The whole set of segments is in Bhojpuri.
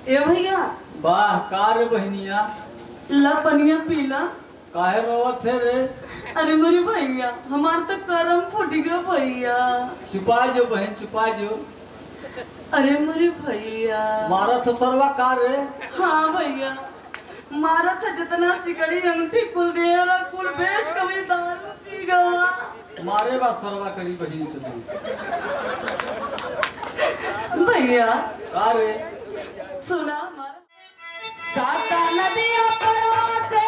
ए भैया वाह का रे बहनिया ला पनिया पीला। काहे रोवत थे रे? अरे मेरे भैया हमार तो करम फूट गया भैया। चुपा जो बहन चुपा जो। अरे मेरे भैया मारा तो सरवा का रे? हाँ भैया मारा था जितना सिकड़ी अंगठी कुल दे और कुल बेच कभी दारू पी गया। मारे बा सरवा करी बहन से तू भैया का रे? सुना मारा साता नदिया परवा से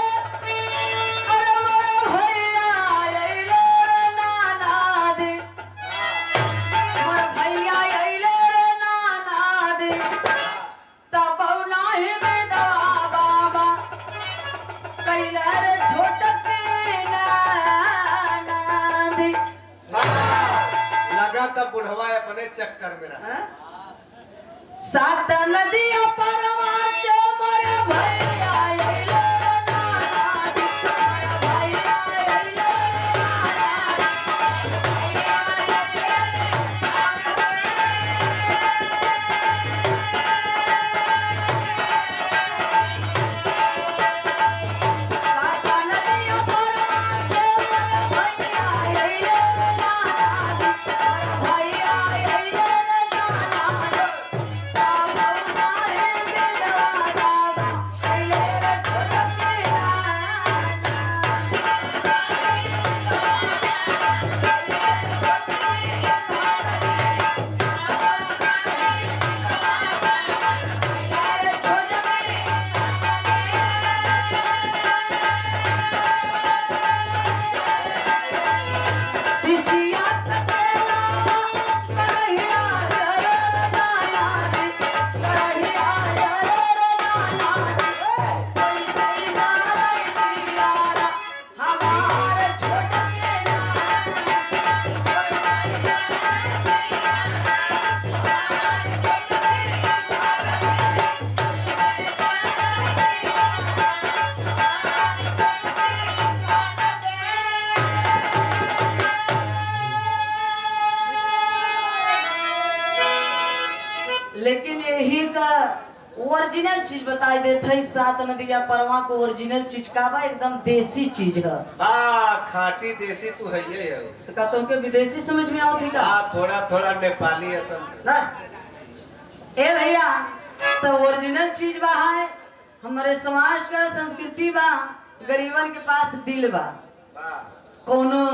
अरे मेरे भैया अइले रे नाना दे। मेरे भैया अइले रे नाना दे तब नाही में दवा बाबा कैला रे छोटकी नाना दे। लगा तब बुढ़वा अपने चक्कर में रहा। सात नदिया परवा से मोरे भैया अइले रे नाना दे। भैया अइले रे नाना दे। भैया अइले रे सात नदिया परवा से मोरे भैया अइले रे नाना दे। भैया अइले रे नाना दे तब नाही में दवा बाबा कैले रे छोटकी सिसिया सतेला करहिया रे नाना दे। करहिया रे नाना दे। कोई कोई नाई दियारा हमार छोटकी लेकिन यही का ओरिजिनल चीज बताई देत है। सात नदिया परवा को ओरिजिनल चीज का बा एकदम देसी चीज है। खाटी देसी तू है ये है। तो का तुमके विदेशी समझ में आवत है का? थोड़ा थोड़ा नेपाली असम ना ए भैया तो ओरिजिनल चीज बा है। हमारे समाज का संस्कृति बा गरीबन के पास दिल बा। कोनो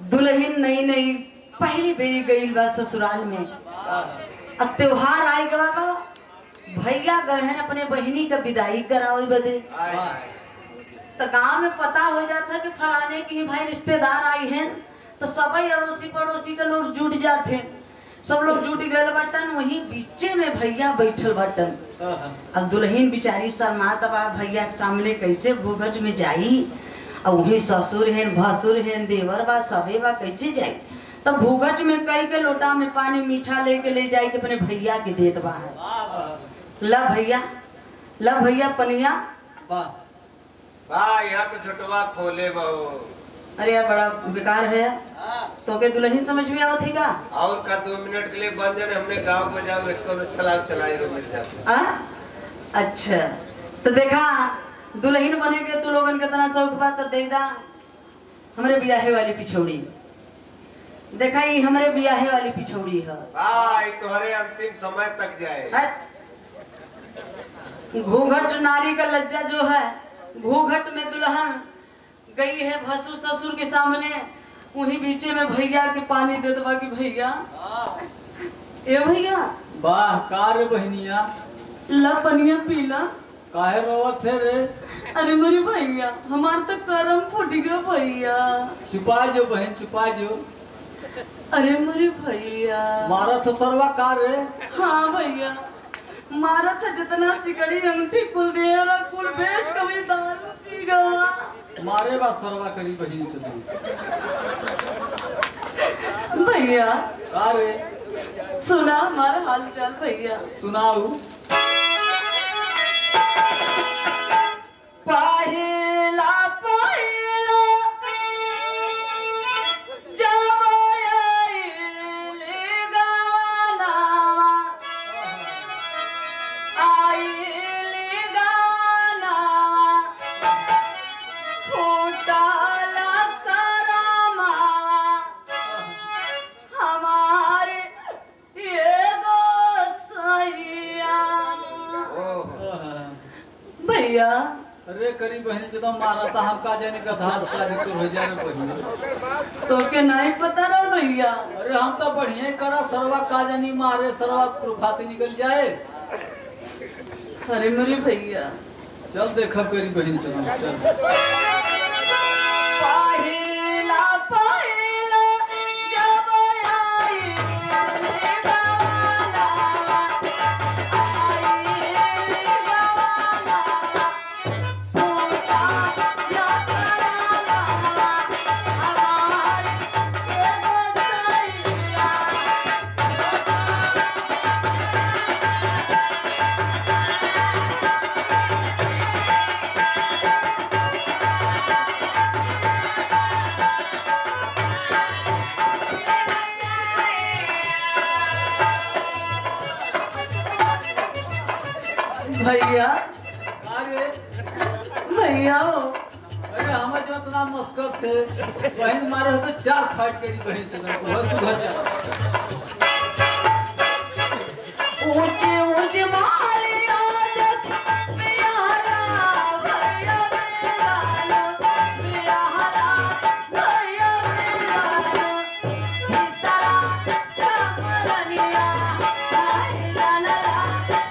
दुल्हन नई नई पहली बेरी गई बा ससुराल में। अब त्योहार आई गवा बा भैया गए हैं अपने बहिनी का विदाई करावे बदे। तो गांव में पता हो जाता कि फलाने की भाई रिश्तेदार आई हैं तो सभी अड़ोसी पड़ोसी के लोग जुट जाते। सब लोग जुट गए बटन वहीं बीचे में भैया बैठल बटन। अब दुल्हन बिचारी शर्मात बा भैया के सामने कैसे भूगज में जाई। और वही ससुर है भसुर है देवर बा सबे बा कैसे जाई। तब भूगट में कई के लोटा में पानी मीठा लेके ले जाए के अपने भैया के देत बा है। ला भैया पनिया। यहाँ तो झुटवा खोले बहु। अरे यार बड़ा बेकार है। तो के दुल्हन समझ में आवत है का? और का 2 मिनट के लिए बंद जाने हमने गांव बजाओ इसको चलाए हो मिल जाता। अच्छा तो देखा दुल्हन बने के तू लोगन के तना शौक बा तो देदा हमरे बियाहे वाली पिछौड़ी। देखा ये हमारे बियाहे वाली पिछौड़ी है। तुम्हारे अंतिम समय तक जाए। घूंघट नारी का लज्जा जो है घूंघट में दुल्हन गई है भसुर ससुर के सामने वही बीचे में भैया के पानी दे दबा कि भैया ए भैया वाह का रे बहनिया ला पनिया पीला। काहे रोवत थे रे? अरे मेरे भैया हमार तो करम फूट गया भैया। चुपा जो बहन चुपा जो। अरे मेरे भैया मारा तो सरवा का रे? हाँ भैया मारा था जितना सिकड़ी अंगठी कुल दे और कुल बेच कभी दारू पी गया। मारे बा सरवा करी बहन से तू भैया का रे? सुना हमारा हाल चाल भैया। सुनाऊ। पहला पहला जब आइले गाना भैया अरे करी बहन तो मारा था हम का जाने का धार शादी तो हो जाए बहन। तो के नहीं पता रहो भैया। अरे हम तो बढ़िया ही करा सरवा का जानी मारे सरवा खाती निकल जाए। अरे मेरे भैया चल देखा करी बहन चलो चल। पहिला पहिला जब आई रे जवाना, आई रे जवाना, सोचा या कराना, हमार के बसैया। भैया आगे भैया हो अरे हम जो इतना मस्कर थे बहन मारे हो तो 4 फाइट करी बहन से वो सुधर जा। ऊंचे ऊंचे मालिया देख प्यारा भैया मेरा प्यारा भैया मेरा सीतारा रामरनिया ला ला ला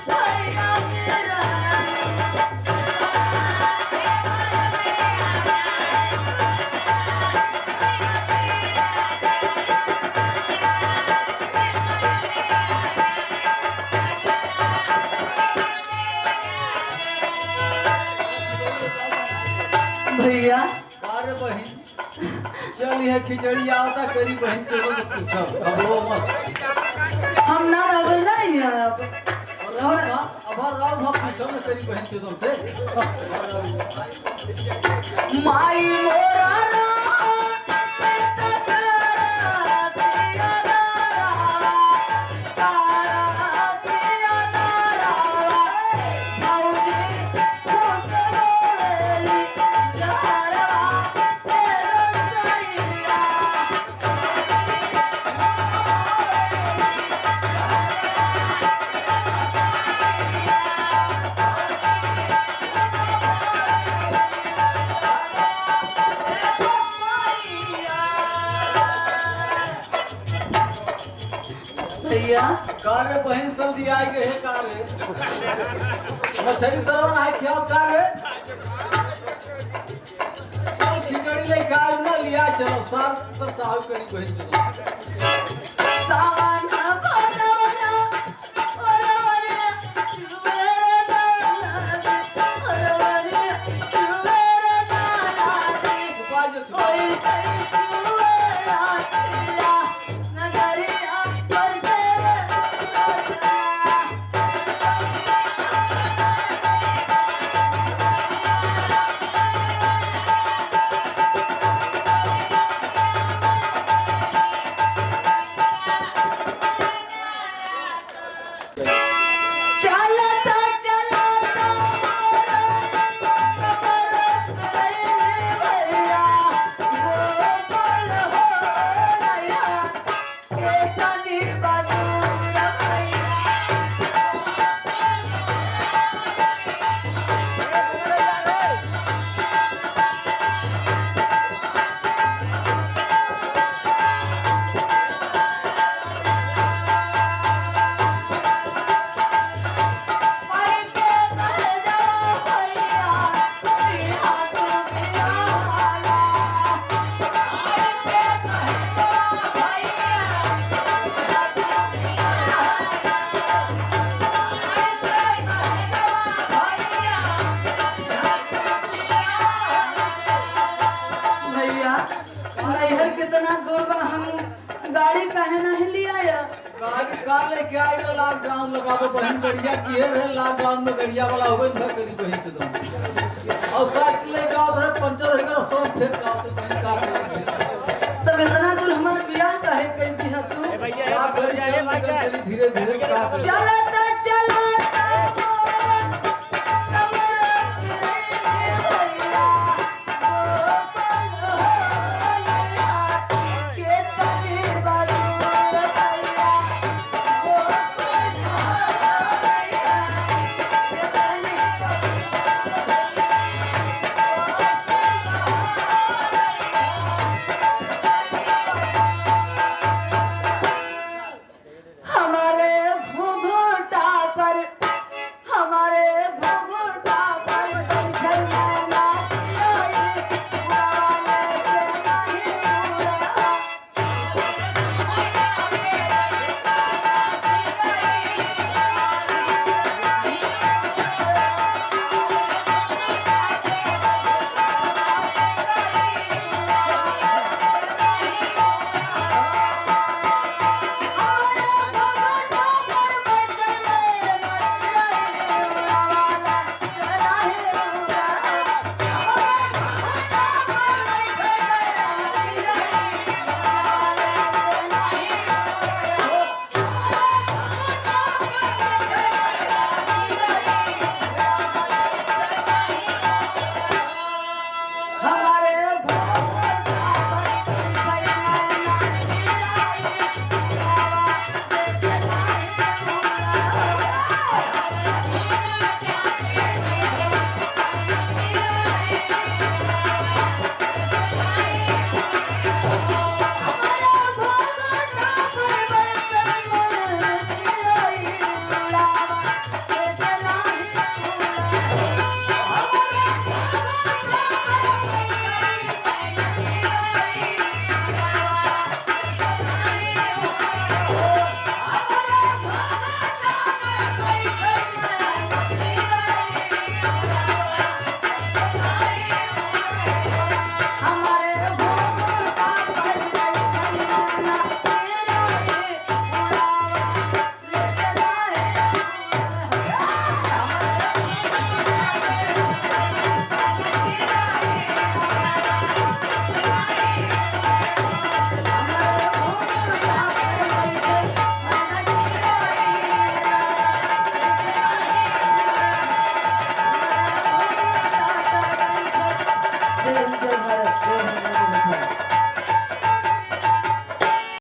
भैया मेरा। भैया अरे बहन चल ये खिचड़ी आवता करी बहन चलो तो पूछो अब वो मत हम ना रगल नहीं है अब। अब राव हम पूछो ना करी बहन से तुमसे। माई मोरा पैसा तारा दिया तारा दिया तारा भौजी फुटबोली तारा से रसैया। भैया कार्य बहन जल्दी आई गए कार्य मछली सरवन आई क्या कार्य चल खिचड़ी ले कार्य ना लिया चलो सार पर साहब करी बहन चलो। सावन भदवना ओरवरे चुवेरे दाना ओरवरे चुवेरे दाना छुपा जो कोई सही चुवेरा चिया नगरिया परसे रे। चलता चलता भैया गोपाल हो गया केतनी बदूर भैया। आई के कर जाओ भैया बिना तू बिना वाला। आई के कर जाओ भैया बिना तू बिना वाला। आई के कर जाओ भैया बिना तू बिना वाला। भैया नैहर कितना दूर बा, हम गाड़ी काहे नहीं लिया या? गाड़ी कार लेके आई रे लॉकडाउन लगा दो बहन बढ़िया किए रे लॉकडाउन में गड़िया वाला हो गई करी बहन से तुम और साइकिल लेके आओ रे पंचर हो गया तो फेंक आओ तो बहन का तब इतना दूर हमारे बियाह काहे कह दिया तू? क्या करी चल धीरे धीरे का चलता